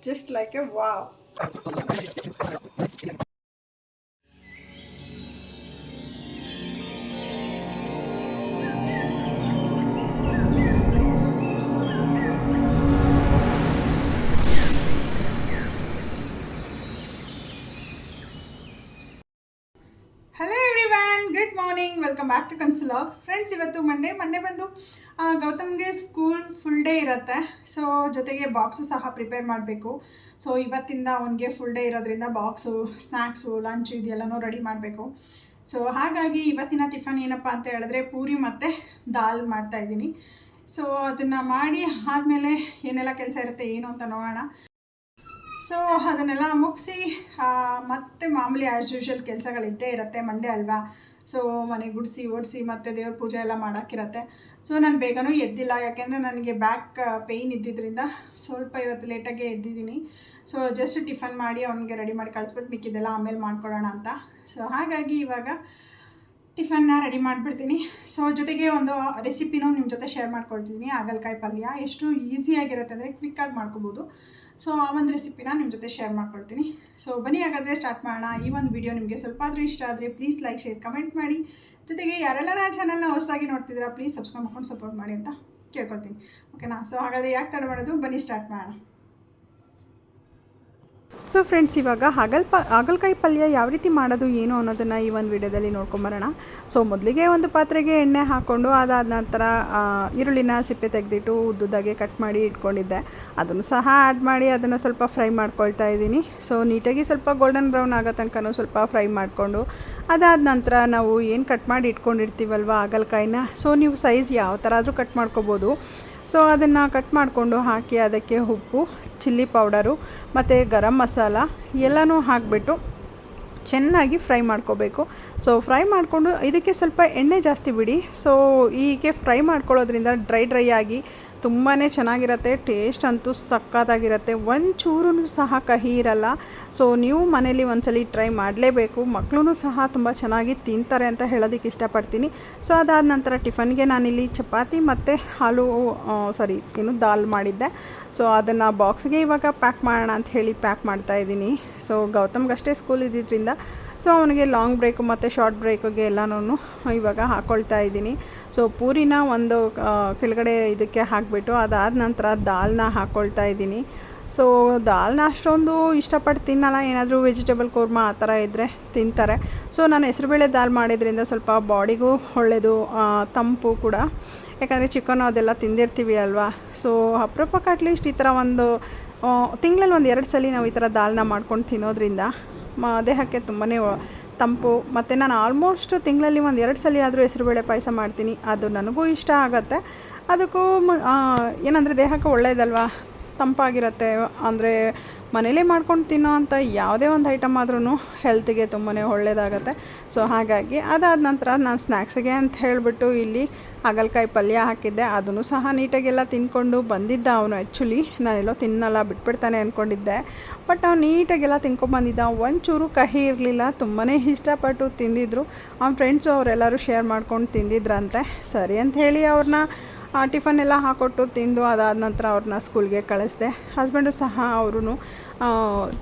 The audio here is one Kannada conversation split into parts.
just like a wow. Hello everyone, good morning, welcome back to ಕನ್ಸುಲಾಗ್. ಫ್ರೆಂಡ್ಸ್, ಇವತ್ತು ಮಂಡೇ ಬಂದು ಗೌತಮ್ಗೆ ಸ್ಕೂಲ್ ಫುಲ್ ಡೇ ಇರುತ್ತೆ. ಸೊ ಜೊತೆಗೆ ಬಾಕ್ಸು ಸಹ ಪ್ರಿಪೇರ್ ಮಾಡಬೇಕು. ಸೊ ಇವತ್ತಿಂದ ಅವನಿಗೆ ಫುಲ್ ಡೇ ಇರೋದ್ರಿಂದ ಬಾಕ್ಸು, ಸ್ನ್ಯಾಕ್ಸು, ಲಂಚು ಇದೆಲ್ಲನೂ ರೆಡಿ ಮಾಡಬೇಕು. ಸೊ ಹಾಗಾಗಿ ಇವತ್ತಿನ ಟಿಫನ್ ಏನಪ್ಪ ಅಂತ ಹೇಳಿದ್ರೆ ಪೂರಿ ಮತ್ತು ದಾಲ್ ಮಾಡ್ತಾಯಿದ್ದೀನಿ. ಸೊ ಅದನ್ನು ಮಾಡಿ ಆದಮೇಲೆ ಏನೆಲ್ಲ ಕೆಲಸ ಇರುತ್ತೆ ಏನು ಅಂತ ನೋಡೋಣ. ಸೊ ಅದನ್ನೆಲ್ಲ ಮುಗಿಸಿ ಮತ್ತೆ ಮಾಮೂಲಿ ಆ್ಯಸ್ ಯೂಶ್ವಲ್ ಕೆಲಸಗಳಿದ್ದೇ ಇರುತ್ತೆ, ಮಂಡೇ ಅಲ್ವಾ. ಸೊ ಮನೆ ಗುಡಿಸಿ ಒಡಿಸಿ ಮತ್ತು ದೇವ್ರ ಪೂಜೆ ಎಲ್ಲ ಮಾಡೋಕ್ಕಿರುತ್ತೆ. ಸೊ ನಾನು ಬೇಗನೂ ಎದ್ದಿಲ್ಲ, ಯಾಕೆಂದರೆ ನನಗೆ ಬ್ಯಾಕ್ ಪೇಯ್ನ್ ಇದ್ದಿದ್ದರಿಂದ ಸ್ವಲ್ಪ ಇವತ್ತು ಲೇಟಾಗೆ ಎದ್ದಿದ್ದೀನಿ. ಸೊ ಜಸ್ಟ್ ಟಿಫನ್ ಮಾಡಿ ಅವನಿಗೆ ರೆಡಿ ಮಾಡಿ ಕಳಿಸ್ಬಿಟ್ಟು ಮಿಕ್ಕಿದ್ದೆಲ್ಲ ಆಮೇಲೆ ಮಾಡ್ಕೊಳ್ಳೋಣ ಅಂತ. ಸೊ ಹಾಗಾಗಿ ಇವಾಗ ಟಿಫನ್ನ ರೆಡಿ ಮಾಡಿಬಿಡ್ತೀನಿ. ಸೊ ಜೊತೆಗೆ ಒಂದು ರೆಸಿಪಿನೂ ನಿಮ್ಮ ಜೊತೆ ಶೇರ್ ಮಾಡ್ಕೊಳ್ತಿದ್ದೀನಿ. ಹಾಗಲಕಾಯಿ ಪಲ್ಯ ಎಷ್ಟು ಈಸಿಯಾಗಿರುತ್ತೆ ಅಂದರೆ ಕ್ವಿಕ್ಕಾಗಿ ಮಾಡ್ಕೋಬೋದು. ಸೊ ಆ ಒಂದು ರೆಸಿಪಿನ ನಿಮ್ಮ ಜೊತೆ ಶೇರ್ ಮಾಡ್ಕೊಳ್ತೀನಿ. ಸೊ ಬನ್ನಿ ಹಾಗಾದರೆ ಸ್ಟಾರ್ಟ್ ಮಾಡೋಣ. ಈ ಒಂದು ವಿಡಿಯೋ ನಿಮಗೆ ಸ್ವಲ್ಪ ಆದರೂ ಇಷ್ಟ ಆದರೆ ಪ್ಲೀಸ್ ಲೈಕ್, ಶೇರ್, ಕಮೆಂಟ್ ಮಾಡಿ. ಜೊತೆಗೆ ಯಾರೆಲ್ಲ ನನ್ನ ಚಾನಲ್ನ ಹೊಸದಾಗಿ ನೋಡ್ತಿದ್ದೀರಾ ಪ್ಲೀಸ್ ಸಬ್ಸ್ಕ್ರೈಬ್ ಮಾಡ್ಕೊಂಡು ಸಪೋರ್ಟ್ ಮಾಡಿ ಅಂತ ಕೇಳ್ಕೊಳ್ತೀನಿ. ಓಕೆನಾ? ಸೊ ಹಾಗಾದರೆ ಯಾಕೆ ತಡ ಮಾಡೋದು, ಬನ್ನಿ ಸ್ಟಾರ್ಟ್ ಮಾಡೋಣ. ಸೊ ಫ್ರೆಂಡ್ಸ್, ಇವಾಗ ಹಾಗಲಕಾಯಿ ಪಲ್ಯ ಯಾವ ರೀತಿ ಮಾಡೋದು ಏನು ಅನ್ನೋದನ್ನು ಈ ಒಂದು ವಿಡಿಯೋದಲ್ಲಿ ನೋಡ್ಕೊಂಬರೋಣ. ಸೊ ಮೊದಲಿಗೆ ಒಂದು ಪಾತ್ರೆಗೆ ಎಣ್ಣೆ ಹಾಕ್ಕೊಂಡು ಅದಾದ ನಂತರ ಈರುಳ್ಳಿನ ಸಿಪ್ಪೆ ತೆಗೆದಿಟ್ಟು ಉದ್ದುದಾಗೆ ಕಟ್ ಮಾಡಿ ಇಟ್ಕೊಂಡಿದ್ದೆ. ಅದನ್ನು ಸಹ ಆ್ಯಡ್ ಮಾಡಿ ಅದನ್ನು ಸ್ವಲ್ಪ ಫ್ರೈ ಮಾಡ್ಕೊಳ್ತಾ ಇದ್ದೀನಿ. ಸೊ ನೀಟಾಗಿ ಸ್ವಲ್ಪ ಗೋಲ್ಡನ್ ಬ್ರೌನ್ ಆಗೋ ತನಕ ಸ್ವಲ್ಪ ಫ್ರೈ ಮಾಡಿಕೊಂಡು ಅದಾದ ನಂತರ ನಾವು ಏನು ಕಟ್ ಮಾಡಿ ಇಟ್ಕೊಂಡಿರ್ತೀವಲ್ವ ಹಾಗಲಕಾಯಿನ, ಸೊ ನೀವು ಸೈಜ್ ಯಾವ ಥರ ಆದರೂ ಕಟ್ ಮಾಡ್ಕೋಬೋದು. ಸೊ ಅದನ್ನು ಕಟ್ ಮಾಡಿಕೊಂಡು ಹಾಕಿ ಅದಕ್ಕೆ ಉಪ್ಪು, ಚಿಲ್ಲಿ ಪೌಡರು ಮತ್ತು ಗರಂ ಮಸಾಲ ಎಲ್ಲನೂ ಹಾಕಿಬಿಟ್ಟು ಚೆನ್ನಾಗಿ ಫ್ರೈ ಮಾಡ್ಕೋಬೇಕು. ಸೊ ಫ್ರೈ ಮಾಡಿಕೊಂಡು ಇದಕ್ಕೆ ಸ್ವಲ್ಪ ಎಣ್ಣೆ ಜಾಸ್ತಿ ಬಿಡಿ. ಸೊ ಹೀಗೆ ಫ್ರೈ ಮಾಡ್ಕೊಳ್ಳೋದ್ರಿಂದ ಡ್ರೈ ಆಗಿ ತುಂಬಾ ಚೆನ್ನಾಗಿರುತ್ತೆ. ಟೇಸ್ಟ್ ಅಂತೂ ಸಕ್ಕತ್ತಾಗಿರುತ್ತೆ, ಒಂಚೂರೂ ಸಹ ಕಹಿ ಇರಲ್ಲ. ಸೊ ನೀವು ಮನೇಲಿ ಒಂದ್ಸಲಿ ಟ್ರೈ ಮಾಡಲೇಬೇಕು. ಮಕ್ಕಳು ಸಹ ತುಂಬ ಚೆನ್ನಾಗಿ ತಿಂತಾರೆ ಅಂತ ಹೇಳೋದಕ್ಕೆ ಇಷ್ಟಪಡ್ತೀನಿ. ಸೊ ಅದಾದ ನಂತರ ಟಿಫನ್ಗೆ ನಾನಿಲ್ಲಿ ಚಪಾತಿ ಮತ್ತು ದಾಲ್ ಮಾಡಿದ್ದೆ. ಸೊ ಅದನ್ನು ಬಾಕ್ಸ್ಗೆ ಇವಾಗ ಪ್ಯಾಕ್ ಮಾಡೋಣ ಅಂತ ಹೇಳಿ ಪ್ಯಾಕ್ ಮಾಡ್ತಾಯಿದ್ದೀನಿ. ಸೊ ಗೌತಮ್ಗಷ್ಟೇ ಸ್ಕೂಲ್ ಇದ್ದಿದ್ದರಿಂದ ಸೊ ಅವನಿಗೆ ಲಾಂಗ್ ಬ್ರೇಕು ಮತ್ತು ಶಾರ್ಟ್ ಬ್ರೇಕಿಗೆ ಎಲ್ಲನೂ ಇವಾಗ ಹಾಕ್ಕೊಳ್ತಾ ಇದ್ದೀನಿ. ಸೊ ಪೂರಿನ ಒಂದು ಕೆಳಗಡೆ ಇದಕ್ಕೆ ಹಾಕಿಬಿಟ್ಟು ಅದಾದ ನಂತರ ದಾಲ್ನ ಹಾಕ್ಕೊಳ್ತಾ ಇದ್ದೀನಿ. ಸೊ ದಾಲ್ನ ಅಷ್ಟೊಂದು ಇಷ್ಟಪಟ್ಟು ತಿನ್ನಲ್ಲ, ಏನಾದರೂ ವೆಜಿಟೇಬಲ್ ಕೂರ್ಮಾ ಆ ಥರ ಇದ್ದರೆ ತಿಂತಾರೆ. ಸೊ ನಾನು ಹೆಸರುಬೇಳೆ ದಾಲ್ ಮಾಡಿದ್ರಿಂದ ಸ್ವಲ್ಪ ಬಾಡಿಗೂ ಒಳ್ಳೆಯದು, ತಂಪು ಕೂಡ. ಯಾಕಂದರೆ ಚಿಕನ್ ಅದೆಲ್ಲ ತಿಂದಿರ್ತೀವಿ ಅಲ್ವಾ. ಸೊ ಅಪರೂಪಕ್ಕೆ ಅಟ್ಲೀಸ್ಟ್ ಈ ಥರ ಒಂದು ತಿಂಗಳಲ್ಲಿ 1-2 ಸಲ ನಾವು ಈ ಥರ ದಾಲ್ನ ಮಾಡ್ಕೊಂಡು ತಿನ್ನೋದ್ರಿಂದ ದೇಹಕ್ಕೆ ತುಂಬಾ ತಂಪು. ಮತ್ತು ನಾನು ಆಲ್ಮೋಸ್ಟ್ ತಿಂಗಳಲ್ಲಿ 1-2 ಸಲ ಆದರೂ ಹೆಸರುಬೇಳೆ ಪಾಯಸ ಮಾಡ್ತೀನಿ. ಅದು ನನಗೂ ಇಷ್ಟ ಆಗುತ್ತೆ. ಅದಕ್ಕೂ ಏನಂದರೆ ದೇಹಕ್ಕೆ ಒಳ್ಳೆಯದಲ್ವಾ, ತಂಪಾಗಿರುತ್ತೆ. ಅಂದರೆ ಮನೇಲೇ ಮಾಡ್ಕೊಂಡು ತಿನ್ನೋ ಅಂಥ ಯಾವುದೇ ಒಂದು ಐಟಮ್ ಆದ್ರೂ ಹೆಲ್ತಿಗೆ ತುಂಬಾ ಒಳ್ಳೆಯದಾಗತ್ತೆ. ಸೊ ಹಾಗಾಗಿ ಅದಾದ ನಂತರ ನಾನು ಸ್ನ್ಯಾಕ್ಸಿಗೆ ಅಂತ ಹೇಳಿಬಿಟ್ಟು ಇಲ್ಲಿ ಹಾಗಲಕಾಯಿ ಪಲ್ಯ ಹಾಕಿದ್ದೆ. ಅದನ್ನು ಸಹ ನೀಟಾಗೆಲ್ಲ ತಿಂದ್ಕೊಂಡು ಬಂದಿದ್ದ ಅವನು. ಆ್ಯಕ್ಚುಲಿ ನಾನೆಲ್ಲೋ ತಿನ್ನಲ್ಲ ಬಿಟ್ಬಿಡ್ತಾನೆ ಅಂದ್ಕೊಂಡಿದ್ದೆ, ಬಟ್ ಅವ್ನು ನೀಟಾಗೆಲ್ಲ ತಿನ್ಕೊಂಡ್ಬಂದಿದ್ದ. ಒಂಚೂರು ಕಹಿ ಇರಲಿಲ್ಲ, ತುಂಬಾ ಇಷ್ಟಪಟ್ಟು ತಿಂದಿದ್ರು. ಅವ್ನ ಫ್ರೆಂಡ್ಸು ಅವರೆಲ್ಲರೂ ಶೇರ್ ಮಾಡ್ಕೊಂಡು ತಿಂದಿದ್ರಂತೆ. ಸರಿ ಅಂತ ಹೇಳಿ ಅವ್ರನ್ನ ಟಿಫನ್ ಎಲ್ಲ ಹಾಕ್ಕೊಟ್ಟು ತಿಂದು ಅದಾದ ನಂತರ ಅವ್ರನ್ನ ಸ್ಕೂಲ್ಗೆ ಕಳಿಸ್ದೆ. ಹಸ್ಬೆಂಡು ಸಹ ಅವರು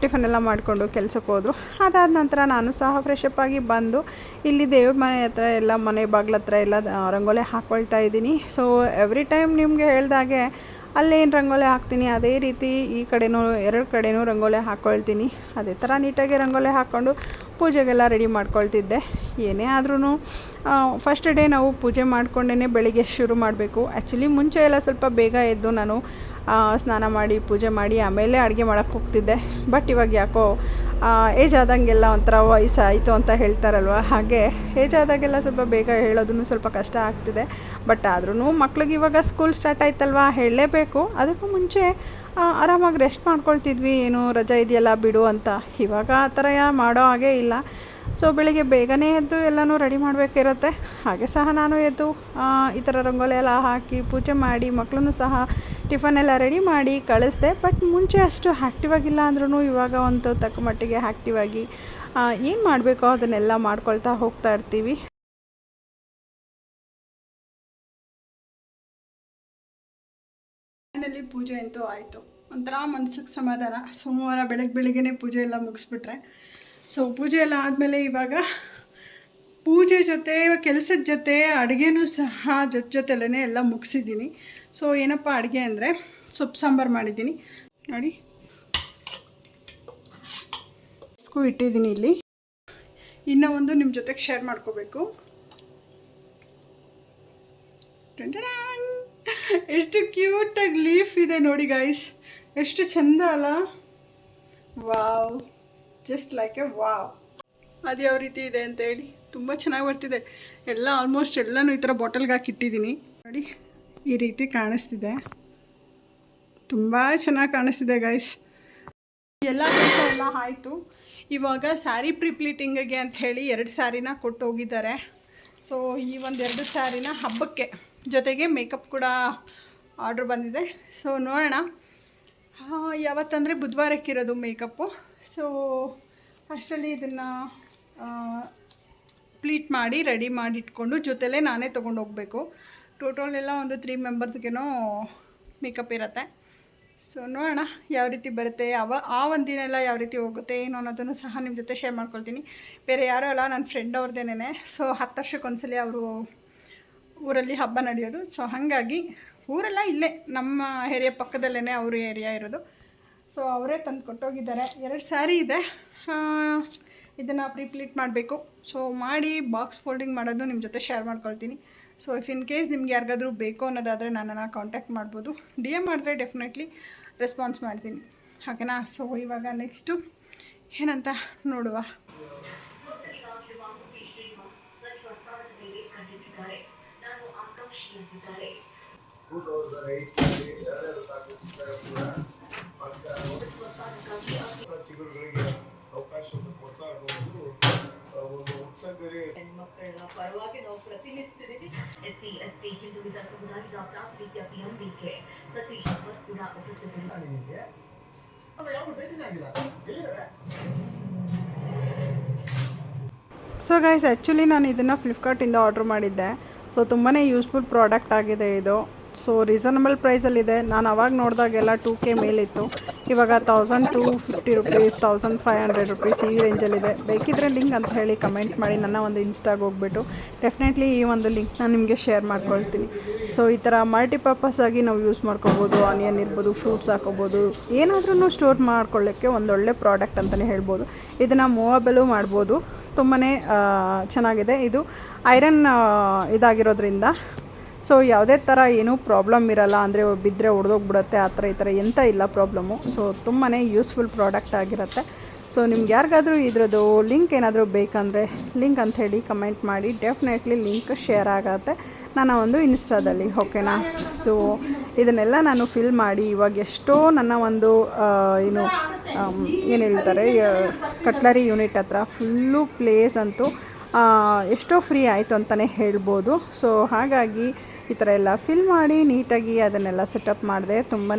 ಟಿಫನ್ ಎಲ್ಲ ಮಾಡಿಕೊಂಡು ಕೆಲ್ಸಕ್ಕೆ ಹೋದರು. ಅದಾದ ನಂತರ ನಾನು ಸಹ ಫ್ರೆಶಪ್ ಆಗಿ ಬಂದು ಇಲ್ಲಿ ದೇವ್ರ ಮನೆ ಹತ್ರ ಎಲ್ಲ ಮನೆ ಬಾಗಿಲ ಹತ್ರ ಎಲ್ಲ ರಂಗೋಲಿ ಹಾಕ್ಕೊಳ್ತಾ ಇದ್ದೀನಿ. ಸೊ ಎವ್ರಿ ಟೈಮ್ ನಿಮಗೆ ಹೇಳ್ದಾಗೆ ಅಲ್ಲೇನು ರಂಗೋಲಿ ಹಾಕ್ತೀನಿ ಅದೇ ರೀತಿ ಈ ಕಡೆನೂ 2 ಕಡೆನೂ ರಂಗೋಲಿ ಹಾಕ್ಕೊಳ್ತೀನಿ. ಅದೇ ಥರ ನೀಟಾಗಿ ರಂಗೋಲಿ ಹಾಕ್ಕೊಂಡು ಪೂಜೆಗೆಲ್ಲ ರೆಡಿ ಮಾಡ್ಕೊಳ್ತಿದ್ದೆ. ಏನೇ ಆದ್ರೂ ಫಸ್ಟ್ ಡೇ ನಾವು ಪೂಜೆ ಮಾಡಿಕೊಂಡೇ ಬೆಳಿಗ್ಗೆ ಶುರು ಮಾಡಬೇಕು. ಆ್ಯಕ್ಚುಲಿ ಮುಂಚೆ ಎಲ್ಲ ಸ್ವಲ್ಪ ಬೇಗ ಎದ್ದು ನಾನು ಸ್ನಾನ ಮಾಡಿ ಪೂಜೆ ಮಾಡಿ ಆಮೇಲೆ ಅಡುಗೆ ಮಾಡೋಕ್ಕೆ ಹೋಗ್ತಿದ್ದೆ. ಬಟ್ ಇವಾಗ ಯಾಕೋ ಏಜ್ ಆದಂಗೆಲ್ಲ ಒಂಥರ ವಯಸ್ಸಾಯಿತು ಅಂತ ಹೇಳ್ತಾರಲ್ವ, ಹಾಗೆ ಏಜ್ ಆದಾಗೆಲ್ಲ ಸ್ವಲ್ಪ ಬೇಗ ಹೇಳೋದನ್ನು ಸ್ವಲ್ಪ ಕಷ್ಟ ಆಗ್ತಿದೆ. ಬಟ್ ಆದ್ರೂ ಮಕ್ಳಿಗೆ ಇವಾಗ ಸ್ಕೂಲ್ ಸ್ಟಾರ್ಟ್ ಆಯ್ತಲ್ವ, ಹೇಳಲೇಬೇಕು. ಅದಕ್ಕೂ ಮುಂಚೆ ಆರಾಮಾಗಿ ರೆಸ್ಟ್ ಮಾಡ್ಕೊಳ್ತಿದ್ವಿ, ಏನು ರಜೆ ಇದೆಯಲ್ಲ ಬಿಡು ಅಂತ. ಇವಾಗ ಆ ಥರ ಮಾಡೋ ಹಾಗೇ ಇಲ್ಲ. ಸೊ ಬೆಳಿಗ್ಗೆ ಬೇಗನೆ ಎದ್ದು ಎಲ್ಲನೂ ರೆಡಿ ಮಾಡಬೇಕಿರುತ್ತೆ. ಹಾಗೆ ಸಹ ನಾನು ಎದ್ದು ಈ ಥರ ರಂಗೋಲಿ ಎಲ್ಲ ಹಾಕಿ ಪೂಜೆ ಮಾಡಿ ಮಕ್ಕಳನ್ನು ಸಹ ಟಿಫನ್ ಎಲ್ಲ ರೆಡಿ ಮಾಡಿ ಕಳಿಸ್ದೆ. ಬಟ್ ಮುಂಚೆ ಅಷ್ಟು ಆ್ಯಕ್ಟಿವ್ ಆಗಿಲ್ಲ ಅಂದ್ರೂ ಇವಾಗ ಒಂದು ತಕ್ಕ ಮಟ್ಟಿಗೆ ಆ್ಯಕ್ಟಿವ್ ಆಗಿ ಏನು ಮಾಡಬೇಕೋ ಅದನ್ನೆಲ್ಲ ಮಾಡ್ಕೊಳ್ತಾ ಹೋಗ್ತಾ ಇರ್ತೀವಿ. ಫೈನಲಿ ಪೂಜೆ ಅಂತೂ ಆಯಿತು. ಒಂಥರ ಮನಸ್ಸಿಗೆ ಸಮಾಧಾನ. ಸೋಮವಾರ ಬೆಳಗ್ಗೆನೇ ಪೂಜೆ ಎಲ್ಲ ಮುಗಿಸ್ಬಿಟ್ರೆ, ಸೊ ಪೂಜೆ ಎಲ್ಲ ಆದಮೇಲೆ ಇವಾಗ ಪೂಜೆ ಜೊತೆ ಕೆಲಸದ ಜೊತೆ ಅಡುಗೆನೂ ಸಹ ಜೊತೆಲೇ ಎಲ್ಲ ಮುಗಿಸಿದ್ದೀನಿ. ಸೊ ಏನಪ್ಪ ಅಡುಗೆ ಅಂದರೆ ಸೊಪ್ಪು ಸಾಂಬಾರು ಮಾಡಿದ್ದೀನಿ ನೋಡಿ, ಇಟ್ಟಿದ್ದೀನಿ ಇಲ್ಲಿ. ಇನ್ನೂ ಒಂದು ನಿಮ್ಮ ಜೊತೆಗೆ ಶೇರ್ ಮಾಡ್ಕೋಬೇಕು. ಎಷ್ಟು ಕ್ಯೂಟಾಗಿ ಲೀಫ್ ಇದೆ ನೋಡಿ ಗೈಸ್, ಎಷ್ಟು ಚೆಂದ ಅಲ್ಲ. Wow, just like A wow. ಅದು ಯಾವ ರೀತಿ ಇದೆ ಅಂತ ಹೇಳಿ, ತುಂಬ ಚೆನ್ನಾಗಿ ಬರ್ತಿದೆ. ಎಲ್ಲ ಆಲ್ಮೋಸ್ಟ್ ಎಲ್ಲನೂ ಈ ಥರ ಬಾಟಲ್ಗೆ ಹಾಕಿಟ್ಟಿದ್ದೀನಿ ನೋಡಿ, ಈ ರೀತಿ ಕಾಣಿಸ್ತಿದೆ. ತುಂಬ ಚೆನ್ನಾಗಿ ಕಾಣಿಸ್ತಿದೆ ಗೈಸ್. ಎಲ್ಲ ಕೆಲಸ ಎಲ್ಲ ಆಯಿತು. ಇವಾಗ ಸ್ಯಾರಿ ಪ್ರಿಪ್ಲೀಟಿಂಗಿಗೆ ಅಂತ ಹೇಳಿ 2 ಸ್ಯಾರಿನ ಕೊಟ್ಟು ಹೋಗಿದ್ದಾರೆ. ಸೊ ಈ ಒಂದು 2 ಸ್ಯಾರಿನ ಹಬ್ಬಕ್ಕೆ, ಜೊತೆಗೆ ಮೇಕಪ್ ಕೂಡ ಆರ್ಡ್ರ್ ಬಂದಿದೆ. ಸೊ ನೋಡೋಣ ಯಾವತ್ತಂದರೆ ಬುಧವಾರಕ್ಕಿರೋದು ಮೇಕಪ್ಪು. ಸೊ ಅಷ್ಟರಲ್ಲಿ ಇದನ್ನು ಪ್ಲೀಟ್ ಮಾಡಿ ರೆಡಿ ಮಾಡಿ ಇಟ್ಕೊಂಡು ಜೊತೆಲೇ ನಾನೇ ತೊಗೊಂಡು ಹೋಗಬೇಕು. ಟೋಟಲ್ ಎಲ್ಲ ಒಂದು 3 ಮೆಂಬರ್ಸ್ಗೇನೋ ಮೇಕಪ್ ಇರುತ್ತೆ. ಸೊ ನೋಡೋಣ ಯಾವ ರೀತಿ ಬರುತ್ತೆ, ಆ ಒಂದು ದಿನ ಎಲ್ಲ ಯಾವ ರೀತಿ ಹೋಗುತ್ತೆ ಏನು ಅನ್ನೋದನ್ನು ಸಹ ನಿಮ್ಮ ಜೊತೆ ಶೇರ್ ಮಾಡ್ಕೊಳ್ತೀನಿ. ಬೇರೆ ಯಾರೂ ಅಲ್ಲ, ನನ್ನ ಫ್ರೆಂಡ್ ಅವ್ರದ್ದೇನೆ. ಸೊ 10 ವರ್ಷಕ್ಕೊಂದ್ಸಲಿ ಅವರು ಊರಲ್ಲಿ ಹಬ್ಬ ನಡೆಯೋದು. ಸೊ ಹಾಗಾಗಿ ಊರೆಲ್ಲ ಇಲ್ಲೇ ನಮ್ಮ ಏರಿಯಾ ಪಕ್ಕದಲ್ಲೇ ಅವ್ರ ಏರಿಯಾ ಇರೋದು. ಸೊ ಅವರೇ ತಂದು ಕೊಟ್ಟೋಗಿದ್ದಾರೆ. 2 ಸ್ಯಾರಿ ಇದೆ, ಇದನ್ನು ಪ್ರಿಪ್ಲೀಟ್ ಮಾಡಬೇಕು. ಸೊ ಮಾಡಿ ಬಾಕ್ಸ್ ಫೋಲ್ಡಿಂಗ್ ಮಾಡೋದು ನಿಮ್ಮ ಜೊತೆ ಶೇರ್ ಮಾಡ್ಕೊಳ್ತೀನಿ. ಸೊ ಇಫ್ ಇನ್ ಕೇಸ್ ನಿಮ್ಗೆ ಯಾರಿಗಾದ್ರೂ ಬೇಕು ಅನ್ನೋದಾದರೆ ನನ್ನನ್ನು ಕಾಂಟ್ಯಾಕ್ಟ್ ಮಾಡ್ಬೋದು. DM ಮಾಡಿದ್ರೆ ಡೆಫಿನೆಟ್ಲಿ ರೆಸ್ಪಾನ್ಸ್ ಮಾಡ್ತೀನಿ, ಓಕೆನಾ. ಸೊ ಇವಾಗ ನೆಕ್ಸ್ಟು ಏನಂತ ನೋಡುವ. ಅವಕಾಶವನ್ನು ಕೊಡ್ತಾ ಇರೋದು ಒಂದು ಉತ್ಸವದಲ್ಲಿ ಹೆಣ್ಮಕ್ಕಳ ಪರವಾಗಿ ನಾವು ಪ್ರತಿನಿಧಿಸಿದ್ದೀವಿ. SC ST ಹಿಂದುಳಿದ ಸಮುದಾಯದ ಪ್ರಾತಿನಿಧ್ಯ PMDK ಸತೀಶ್ ಭಟ್ ಕೂಡ ಉಪಸ್ಥಿತರಿದ್ದಾರೆ. ಸೊ ಗೈಸ್, ಆ್ಯಕ್ಚುಲಿ ನಾನು ಇದನ್ನು ಫ್ಲಿಪ್ಕಾರ್ಟಿಂದ ಆರ್ಡ್ರ್ ಮಾಡಿದ್ದೆ. ಸೊ ತುಂಬಾ ಯೂಸ್ಫುಲ್ ಪ್ರಾಡಕ್ಟ್ ಆಗಿದೆ ಇದು. ಸೊ ರೀಸನಬಲ್ ಪ್ರೈಸಲ್ಲಿದೆ. ನಾನು ಅವಾಗ ನೋಡಿದಾಗೆಲ್ಲ 2K ಮೇಲಿತ್ತು. ಇವಾಗ 1250 ರುಪೀಸ್, 1500 ರುಪೀಸ್ ಈ ರೇಂಜಲ್ಲಿದೆ. ಬೇಕಿದ್ರೆ ಲಿಂಕ್ ಅಂತ ಹೇಳಿ ಕಮೆಂಟ್ ಮಾಡಿ, ನನ್ನ ಒಂದು ಇನ್ಸ್ಟಾಗೆ ಹೋಗ್ಬಿಟ್ಟು ಡೆಫಿನೆಟ್ಲಿ ಈ ಒಂದು ಲಿಂಕ್ನ ನಿಮಗೆ ಶೇರ್ ಮಾಡ್ಕೊಳ್ತೀನಿ. ಸೊ ಈ ಥರ ಮಲ್ಟಿಪರ್ಪಸ್ ಆಗಿ ನಾವು ಯೂಸ್ ಮಾಡ್ಕೋಬೋದು. ಆನಿಯನ್ ಇರ್ಬೋದು, ಫ್ರೂಟ್ಸ್ ಹಾಕೋಬೋದು, ಏನಾದ್ರೂ ಸ್ಟೋರ್ ಮಾಡ್ಕೊಳ್ಳೋಕ್ಕೆ ಒಂದೊಳ್ಳೆ ಪ್ರಾಡಕ್ಟ್ ಅಂತಲೇ ಹೇಳ್ಬೋದು. ಇದನ್ನು ಮೂವಬಲು ಮಾಡ್ಬೋದು. ತುಂಬಾ ಚೆನ್ನಾಗಿದೆ. ಇದು ಐರನ್ ಇದಾಗಿರೋದ್ರಿಂದ ಸೊ ಯಾವುದೇ ಥರ ಏನೂ ಪ್ರಾಬ್ಲಮ್ ಇರೋಲ್ಲ. ಅಂದರೆ ಬಿದ್ದರೆ ಒಡೆದೋಗ್ಬಿಡುತ್ತೆ ಆ ಥರ ಈ ಥರ ಎಂಥ ಇಲ್ಲ ಪ್ರಾಬ್ಲಮ್ಮು. ಸೊ ತುಂಬಾ ಯೂಸ್ಫುಲ್ ಪ್ರಾಡಕ್ಟ್ ಆಗಿರುತ್ತೆ. ಸೊ ನಿಮ್ಗೆ ಯಾರಿಗಾದರೂ ಇದ್ರದ್ದು ಲಿಂಕ್ ಏನಾದರೂ ಬೇಕಂದರೆ ಲಿಂಕ್ ಅಂಥೇಳಿ ಕಮೆಂಟ್ ಮಾಡಿ, ಡೆಫಿನೆಟ್ಲಿ ಲಿಂಕ್ ಶೇರ್ ಆಗುತ್ತೆ ನನ್ನ ಒಂದು ಇನ್ಸ್ಟಾದಲ್ಲಿ, ಓಕೆನಾ. ಸೊ ಇದನ್ನೆಲ್ಲ ನಾನು ಫಿಲ್ ಮಾಡಿ ಇವಾಗ ಎಷ್ಟೋ ನನ್ನ ಒಂದು ಏನು ಹೇಳ್ತಾರೆ ಕಟ್ಲರಿ ಯೂನಿಟ್ ಹತ್ರ ಫುಲ್ಲು ಪ್ಲೇಸ್ ಅಂತೂ ಎಷ್ಟೋ ಫ್ರೀ ಆಯಿತು ಅಂತಲೇ ಹೇಳ್ಬೋದು. ಸೊ ಹಾಗಾಗಿ ಈ ಥರ ಎಲ್ಲ ಫಿಲ್ ಮಾಡಿ ನೀಟಾಗಿ ಅದನ್ನೆಲ್ಲ ಸೆಟಪ್ ಮಾಡಿದೆ. ತುಂಬಾ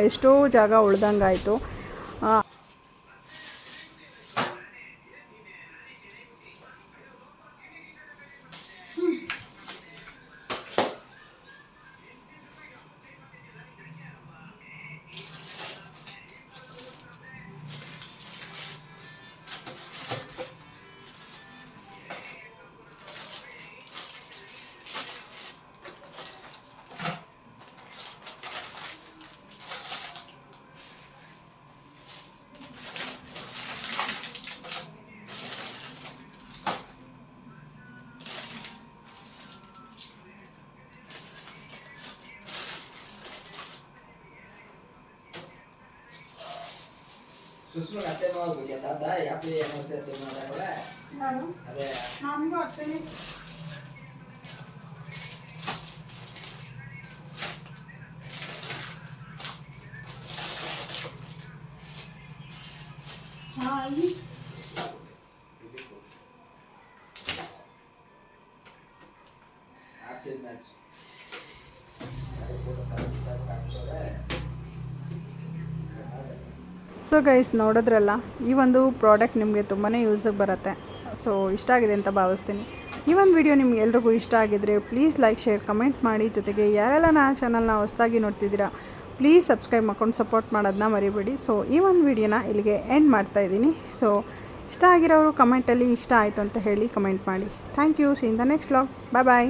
ಎಷ್ಟೋ ಜಾಗ ಉಳ್ದಂಗಾಯಿತು. ಸುಸ್ಮು ಅತ್ತೆ ಮಾಡ್ಬೇಕು ತಾತ ಯಾಕೆ ಏನೋ ಸೇರ್ತು ಮಾಡ್ರೆ ನಾನು ಅದೇ ನಮಗೂ ಅತ್ತೇನೆ. Hi RCB match so guys, ನೋಡಿದ್ರಲ್ಲ, ಈ ಒಂದು ಪ್ರಾಡಕ್ಟ್ ನಿಮಗೆ ತುಂಬಾ ಯೂಸಿಗೆ ಬರುತ್ತೆ. ಸೊ ಇಷ್ಟ ಆಗಿದೆ ಅಂತ ಭಾವಿಸ್ತೀನಿ. ಈ ಒಂದು ವಿಡಿಯೋ ನಿಮ್ಗೆ ಎಲ್ರಿಗೂ ಇಷ್ಟ ಆಗಿದ್ರೆ ಪ್ಲೀಸ್ ಲೈಕ್, ಶೇರ್, ಕಮೆಂಟ್ ಮಾಡಿ. ಜೊತೆಗೆ ಯಾರೆಲ್ಲ ನನ್ನ ಚಾನಲ್ನ ಹೊಸದಾಗಿ ನೋಡ್ತಿದ್ದೀರಾ ಪ್ಲೀಸ್ ಸಬ್ಸ್ಕ್ರೈಬ್ ಮಾಡ್ಕೊಂಡು ಸಪೋರ್ಟ್ ಮಾಡೋದನ್ನ ಮರಿಬೇಡಿ. ಸೊ ಈ ಒಂದು ವಿಡಿಯೋನ ಇಲ್ಲಿಗೆ ಎಂಡ್ ಮಾಡ್ತಾಯಿದ್ದೀನಿ. ಸೊ ಇಷ್ಟ ಆಗಿರೋರು ಕಮೆಂಟಲ್ಲಿ ಇಷ್ಟ ಆಯಿತು ಅಂತ ಹೇಳಿ ಕಮೆಂಟ್ ಮಾಡಿ. Thank you. See in the next vlog. Bye.